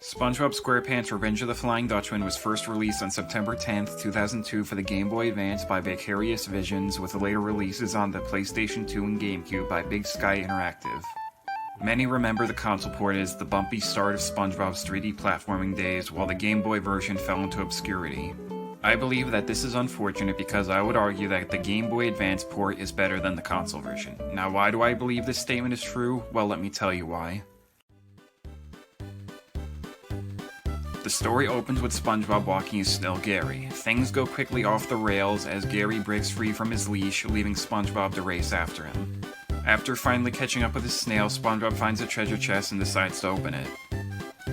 SpongeBob SquarePants Revenge of the Flying Dutchman was first released on September 10th, 2002 for the Game Boy Advance by Vicarious Visions, with later releases on the PlayStation 2 and GameCube by Big Sky Interactive. Many remember the console port as the bumpy start of SpongeBob's 3D platforming days, while the Game Boy version fell into obscurity. I believe that this is unfortunate because I would argue that the Game Boy Advance port is better than the console version. Now, why do I believe this statement is true? Well, let me tell you why. The story opens with SpongeBob walking his snail Gary. Things go quickly off the rails as Gary breaks free from his leash, leaving SpongeBob to race after him. After finally catching up with his snail, SpongeBob finds a treasure chest and decides to open it.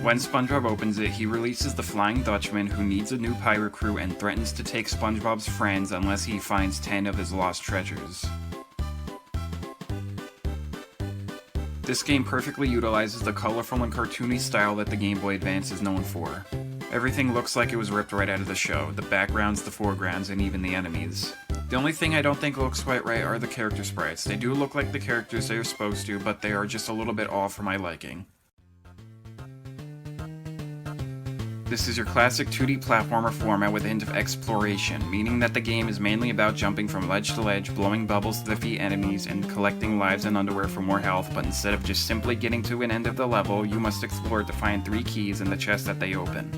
When SpongeBob opens it, he releases the Flying Dutchman, who needs a new pirate crew and threatens to take SpongeBob's friends unless he finds 10 of his lost treasures. This game perfectly utilizes the colorful and cartoony style that the Game Boy Advance is known for. Everything looks like it was ripped right out of the show, the backgrounds, the foregrounds, and even the enemies. The only thing I don't think looks quite right are the character sprites. They do look like the characters they are supposed to, but they are just a little bit off for my liking. This is your classic 2D platformer format with a hint of exploration, meaning that the game is mainly about jumping from ledge to ledge, blowing bubbles to defeat enemies, and collecting lives and underwear for more health, but instead of just simply getting to an end of the level, you must explore to find 3 keys in the chest that they open.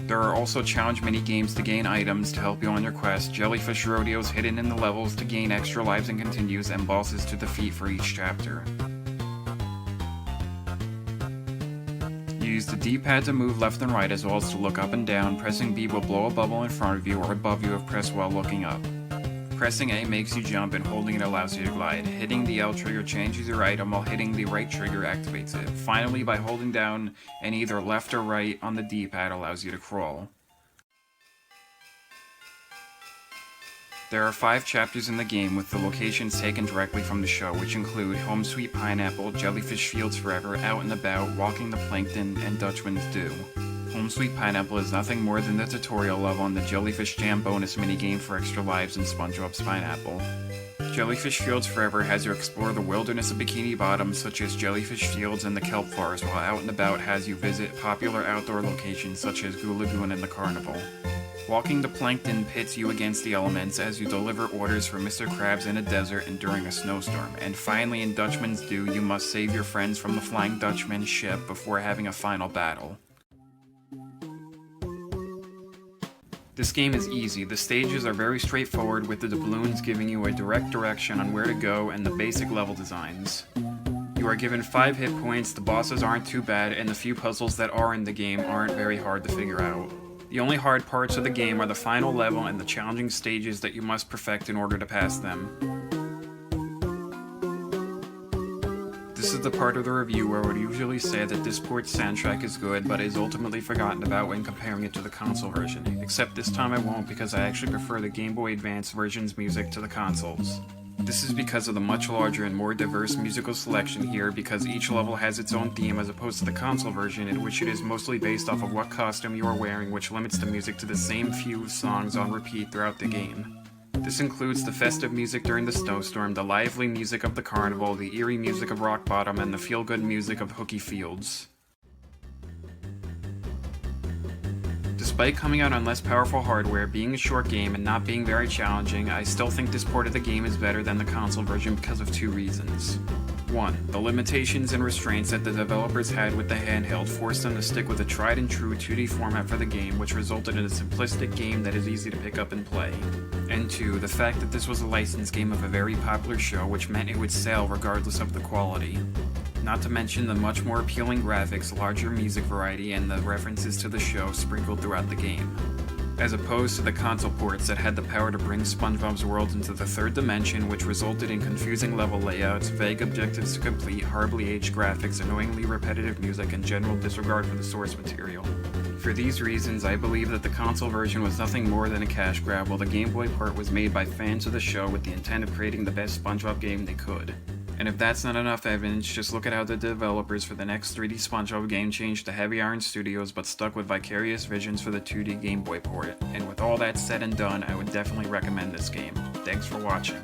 There are also challenge mini-games to gain items to help you on your quest, jellyfish rodeos hidden in the levels to gain extra lives and continues, and bosses to defeat for each chapter. You use the D-pad to move left and right as well as to look up and down. Pressing B will blow a bubble in front of you or above you if pressed while looking up. Pressing A makes you jump and holding it allows you to glide. Hitting the L trigger changes your item while hitting the right trigger activates it. Finally, by holding down and either left or right on the D-pad allows you to crawl. There are 5 chapters in the game with the locations taken directly from the show, which include Home Sweet Pineapple, Jellyfish Fields Forever, Out and About, Walking the Plankton, and Dutchman's Dew. Home Sweet Pineapple is nothing more than the tutorial level on the Jellyfish Jam bonus minigame for extra lives in SpongeBob's Pineapple. Jellyfish Fields Forever has you explore the wilderness of Bikini Bottom, such as Jellyfish Fields and the Kelp Forest, while Out and About has you visit popular outdoor locations such as Goo Lagoon and the Carnival. Walking the Plankton pits you against the elements as you deliver orders for Mr. Krabs in a desert and during a snowstorm. And finally, in Dutchman's Dew, you must save your friends from the Flying Dutchman ship before having a final battle. This game is easy. The stages are very straightforward, with the doubloons giving you a direct direction on where to go and the basic level designs. You are given 5 hit points, the bosses aren't too bad, and the few puzzles that are in the game aren't very hard to figure out. The only hard parts of the game are the final level and the challenging stages that you must perfect in order to pass them. This is the part of the review where I would usually say that this port's soundtrack is good, but is ultimately forgotten about when comparing it to the console version. Except this time I won't, because I actually prefer the Game Boy Advance version's music to the consoles. This is because of the much larger and more diverse musical selection here, because each level has its own theme as opposed to the console version, in which it is mostly based off of what costume you are wearing, which limits the music to the same few songs on repeat throughout the game. This includes the festive music during the snowstorm, the lively music of the carnival, the eerie music of Rock Bottom, and the feel-good music of Hooky Fields. Despite coming out on less powerful hardware, being a short game, and not being very challenging, I still think this port of the game is better than the console version because of 2 reasons. 1. The limitations and restraints that the developers had with the handheld forced them to stick with a tried and true 2D format for the game, which resulted in a simplistic game that is easy to pick up and play. And 2. The fact that this was a licensed game of a very popular show, which meant it would sell regardless of the quality. Not to mention the much more appealing graphics, larger music variety, and the references to the show sprinkled throughout the game. As opposed to the console ports that had the power to bring SpongeBob's world into the 3rd dimension, which resulted in confusing level layouts, vague objectives to complete, horribly aged graphics, annoyingly repetitive music, and general disregard for the source material. For these reasons, I believe that the console version was nothing more than a cash grab, while the Game Boy port was made by fans of the show with the intent of creating the best SpongeBob game they could. And if that's not enough evidence, just look at how the developers for the next 3D SpongeBob game changed to Heavy Iron Studios but stuck with Vicarious Visions for the 2D Game Boy port. And with all that said and done, I would definitely recommend this game. Thanks for watching.